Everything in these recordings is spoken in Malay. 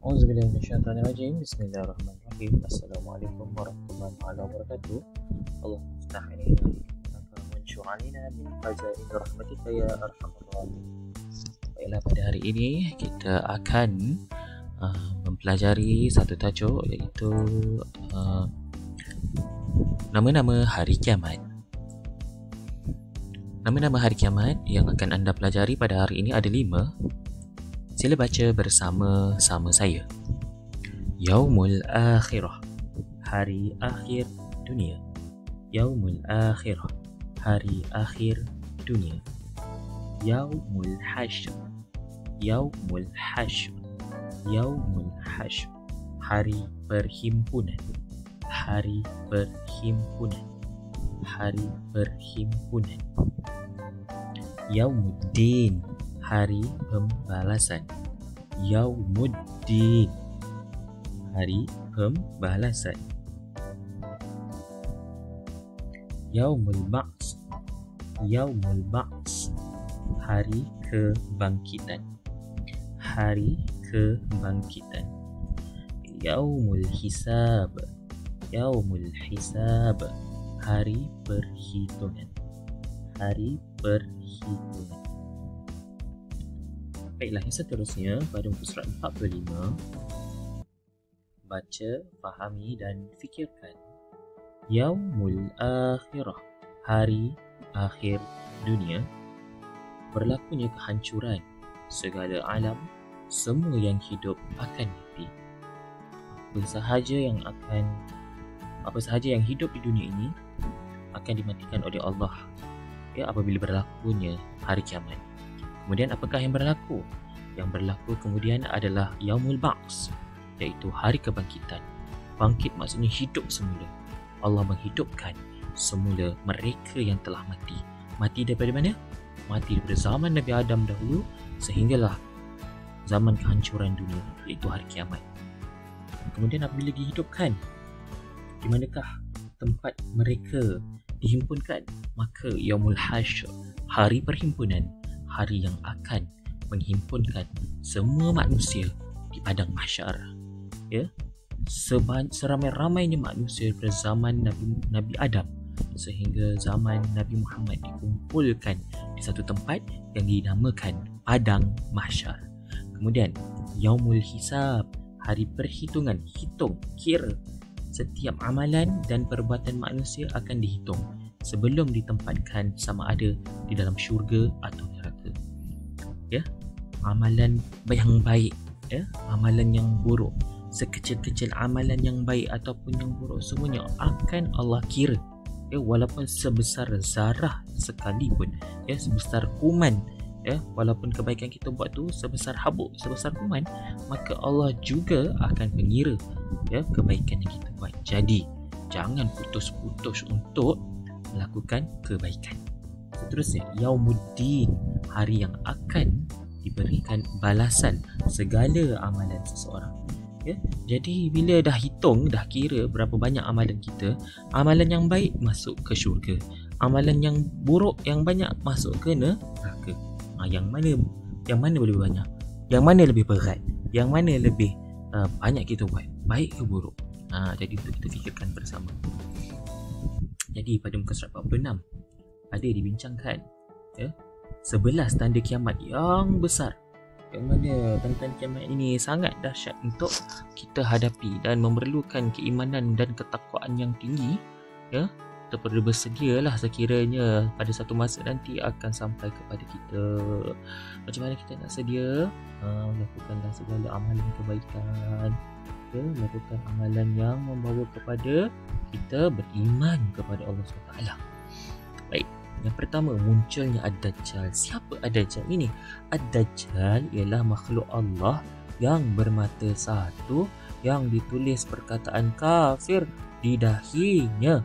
Auzubillahi minasyaitonirrajim. Bismillahirrahmanirrahim. Assalamualaikum warahmatullahi wabarakatuh. Allahumma aftah alaina innaka mansur alaina min khazain rahmatika ya arhamar rahimin. Baiklah, pada hari ini kita akan mempelajari satu tajuk, iaitu nama-nama hari kiamat. Nama-nama hari kiamat yang akan anda pelajari pada hari ini ada 5. Sila baca bersama-sama saya. Yaumul Akhirah, hari akhir dunia. Yaumul Akhirah, hari akhir dunia. Yaumul Hashr, Yaumul Hashr, Yaumul Hashr, hari perhimpunan. Hari perhimpunan, hari perhimpunan. Yaumuddin, hari pembalasan. Yaumuddin, hari pembalasan. Yaumul Ba'ts, Yaumul Ba'ts, hari kebangkitan. Hari kebangkitan. Yaumul Hisab, Yaumul Hisab, hari perhitungan. Hari perhitungan. Baiklah, yang seterusnya pada muka surat 45, baca, fahami dan fikirkan. Yaumul Akhirah, hari akhir dunia. Berlakunya kehancuran segala alam, semua yang hidup akan mati. Apa sahaja yang hidup di dunia ini akan dimatikan oleh Allah, apabila berlakunya hari kiamat. Kemudian apakah yang berlaku? Yang berlaku kemudian adalah Yaumul Ba'ts, iaitu hari kebangkitan. Bangkit maksudnya hidup semula. Allah menghidupkan semula mereka yang telah mati. Mati daripada mana? Mati daripada zaman Nabi Adam dahulu sehinggalah zaman kehancuran dunia, iaitu hari kiamat. Kemudian apabila dihidupkan, di manakah tempat mereka dihimpunkan? Maka Yaumul Hashr, hari perhimpunan, hari yang akan menghimpunkan semua manusia di padang mahsyar. Seramai-ramainya manusia pada zaman Nabi Adam sehingga zaman Nabi Muhammad dikumpulkan di satu tempat yang dinamakan padang mahsyar. Kemudian Yaumul Hisab, hari perhitungan. Hitung, kira setiap amalan dan perbuatan manusia akan dihitung sebelum ditempatkan sama ada di dalam syurga atau neraka. Amalan yang baik, amalan yang buruk, sekecil-kecil amalan yang baik ataupun yang buruk, semuanya akan Allah kira. Walaupun sebesar zarah sekalipun, sebesar kuman, walaupun kebaikan kita buat tu sebesar habuk, sebesar kuman, maka Allah juga akan mengira kebaikan yang kita buat. Jadi jangan putus-putus untuk melakukan kebaikan. Seterusnya Yaumuddin, hari yang akan diberikan balasan segala amalan seseorang. Jadi bila dah hitung, dah kira berapa banyak amalan kita, amalan yang baik masuk ke syurga, amalan yang buruk yang banyak masuk ke neraka. Yang mana lebih banyak? Yang mana lebih berat? Yang mana lebih banyak kita buat? Baik ke buruk? Jadi untuk kita fikirkan bersama. Jadi pada muka surat 46 ada dibincangkan 11 tanda kiamat yang besar, yang mana tanda-tanda kiamat ini sangat dahsyat untuk kita hadapi dan memerlukan keimanan dan ketakwaan yang tinggi. Kita perlu bersedialah sekiranya pada satu masa nanti akan sampai kepada kita. Macam mana kita nak sedia? Lakukanlah segala amalan kebaikan, lakukan amalan yang membawa kepada kita beriman kepada Allah SWT. Baik, yang pertama, munculnya Ad-Dajjal. Siapa Ad-Dajjal ini? Ad-Dajjal ialah makhluk Allah yang bermata satu, yang ditulis perkataan kafir di dahinya.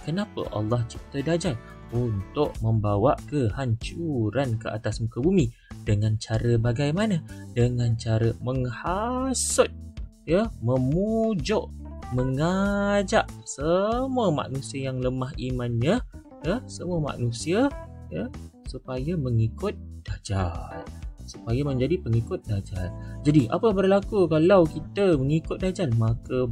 Kenapa Allah cipta Dajjal? Untuk membawa kehancuran ke atas muka bumi. Dengan cara bagaimana? Dengan cara menghasut, memujuk, mengajak semua manusia yang lemah imannya, semua manusia supaya mengikut Dajjal. supaya menjadi pengikut Dajjal. Jadi apa berlaku kalau kita mengikut Dajjal? Maka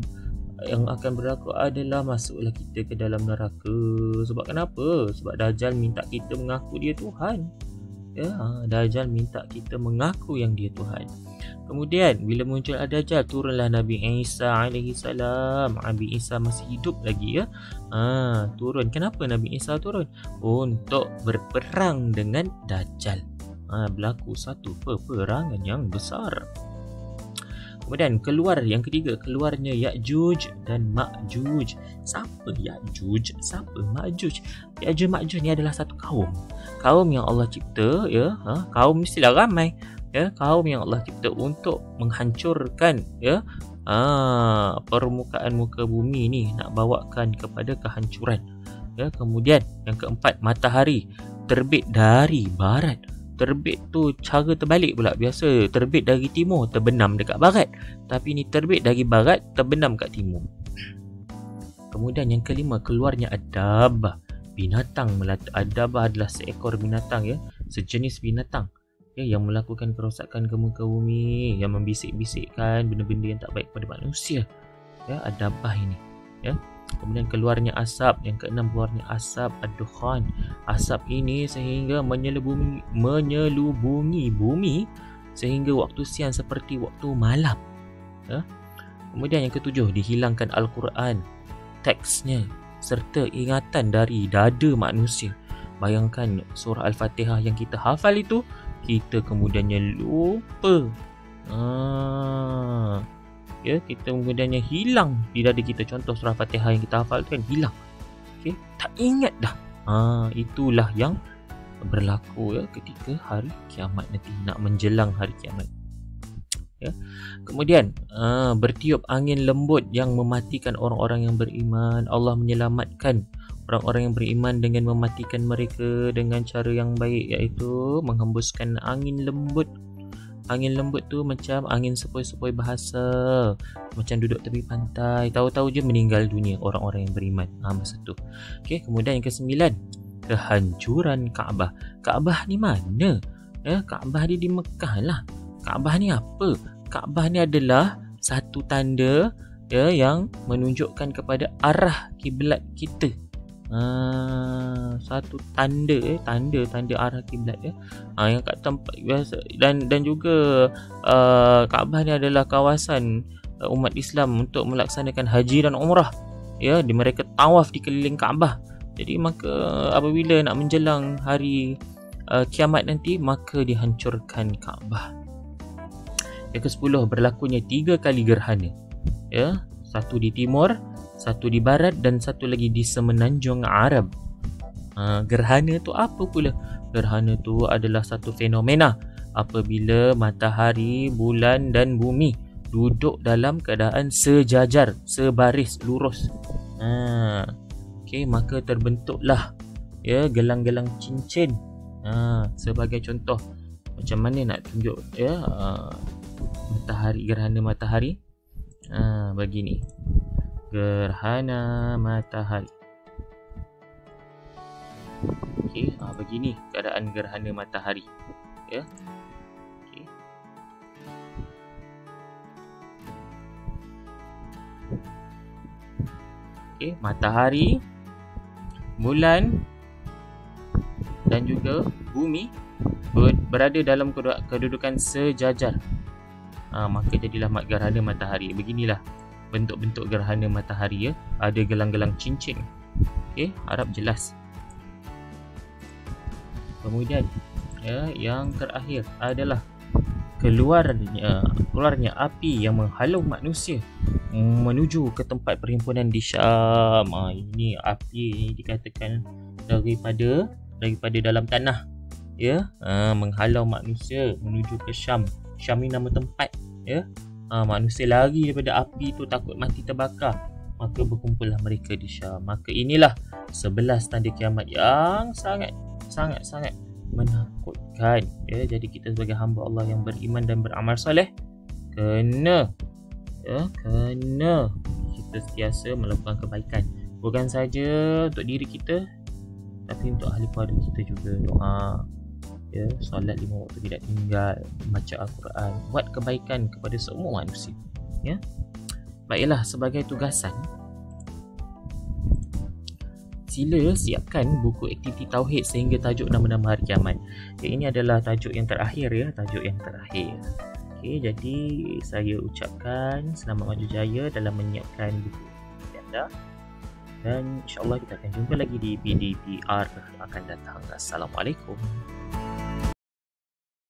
yang akan berlaku adalah masuklah kita ke dalam neraka. Sebab kenapa? Sebab Dajjal minta kita mengaku dia Tuhan. Ya, Dajjal minta kita mengaku yang dia Tuhan. Kemudian bila muncul Dajjal, turunlah Nabi Isa alaihi salam. Nabi Isa masih hidup lagi ya. Turun. Kenapa Nabi Isa turun? Untuk berperang dengan Dajjal. Berlaku satu peperangan yang besar. Kemudian keluar yang ketiga, keluarnya Ya'juj dan Ma'juj. Siapa Ya'juj? Siapa Ma'juj? Ya'juj Ma'juj ni adalah satu kaum. Kaum yang Allah cipta ya, kaum mestilah ramai ya, kaum yang Allah cipta untuk menghancurkan ya permukaan muka bumi ni, nak bawakan kepada kehancuran. Ya, kemudian yang keempat, matahari terbit dari barat. Terbit tu cara terbalik pula. Biasa terbit dari timur terbenam dekat barat, tapi ni terbit dari barat terbenam kat timur. Kemudian yang kelima, keluarnya Ad-Dabbah, binatang melata. Ad-Dabbah adalah seekor binatang ya, sejenis binatang ya, yang melakukan kerosakan ke muka bumi, yang membisik-bisikkan benda-benda yang tak baik pada manusia ya, Ad-Dabbah ini ya. Kemudian keluarnya asap. Yang keenam, keluarnya asap Ad-Dukhan. Asap ini sehingga menyelubungi bumi sehingga waktu siang seperti waktu malam ya. Kemudian yang ketujuh, dihilangkan Al-Quran, teksnya serta ingatan dari dada manusia. Bayangkan surah Al-Fatihah yang kita hafal itu, kita kemudiannya lupa. Ya, kita kemudiannya hilang di dada kita. Contoh surah Fatihah yang kita hafal tu kan hilang. Okey, tak ingat dah. Itulah yang berlaku ya ketika hari kiamat nanti, nak menjelang hari kiamat. Ya. Kemudian bertiup angin lembut yang mematikan orang-orang yang beriman. Allah menyelamatkan orang-orang yang beriman dengan mematikan mereka dengan cara yang baik, iaitu menghembuskan angin lembut. Angin lembut tu macam angin sepoi-sepoi bahasa, macam duduk tepi pantai, tahu-tahu je meninggal dunia orang-orang yang beriman. Masa tu. Okey, kemudian yang kesembilan, kehancuran Kaabah. Kaabah ni mana? Ya, Kaabah ni di Mekah lah. Kaabah ni apa? Kaabah ni adalah satu tanda ya, yang menunjukkan kepada arah kiblat kita. Satu tanda tanda arah kiblat ya. Yang kat tempat biasa, dan juga Kaabah ni adalah kawasan umat Islam untuk melaksanakan haji dan umrah ya. Di mereka tawaf di keliling Kaabah. Jadi maka apabila nak menjelang hari kiamat nanti, maka dihancurkan Kaabah. Yang ke-10, berlakunya 3 kali gerhana ya. Satu di timur, satu di barat, dan satu lagi di semenanjung Arab. Gerhana tu apa pula? Gerhana tu adalah satu fenomena apabila matahari, bulan dan bumi duduk dalam keadaan sejajar, sebaris, lurus. Okey, maka terbentuklah ya gelang-gelang cincin. Sebagai contoh, macam mana nak tunjuk ya matahari, gerhana matahari. Begini. Gerhana matahari. Okey, begini keadaan gerhana matahari ya. Okey. Okey, matahari, bulan dan juga bumi berada dalam kedudukan sejajar. Maka jadilah gerhana matahari. Beginilah bentuk-bentuk gerhana matahari ya. Ada gelang-gelang cincin. Okey, harap jelas. Kemudian ya, yang terakhir adalah keluarnya api yang menghalau manusia menuju ke tempat perhimpunan di Syam. Ini api dikatakan daripada dalam tanah ya, menghalau manusia menuju ke Syam. Syam ni nama tempat ya. Manusia lari daripada api tu, takut mati terbakar, maka berkumpullah mereka di Syam. Maka inilah 11 tanda kiamat yang sangat menakutkan ya. Jadi kita sebagai hamba Allah yang beriman dan beramal soleh, kena kita sentiasa melakukan kebaikan, bukan saja untuk diri kita tapi untuk ahli keluarga kita juga. Doa ya, solat 5 waktu tidak tinggal, baca Al-Quran, buat kebaikan kepada semua manusia, ya. Baiklah, sebagai tugasan, sila siapkan buku aktiviti tauhid sehingga tajuk nama-nama hari kiamat. Ini adalah tajuk yang terakhir, ya, tajuk yang terakhir. Okey, jadi saya ucapkan selamat maju jaya dalam menyiapkan buku anda, dan insyaAllah kita akan jumpa lagi di PDPR akan datang. Assalamualaikum.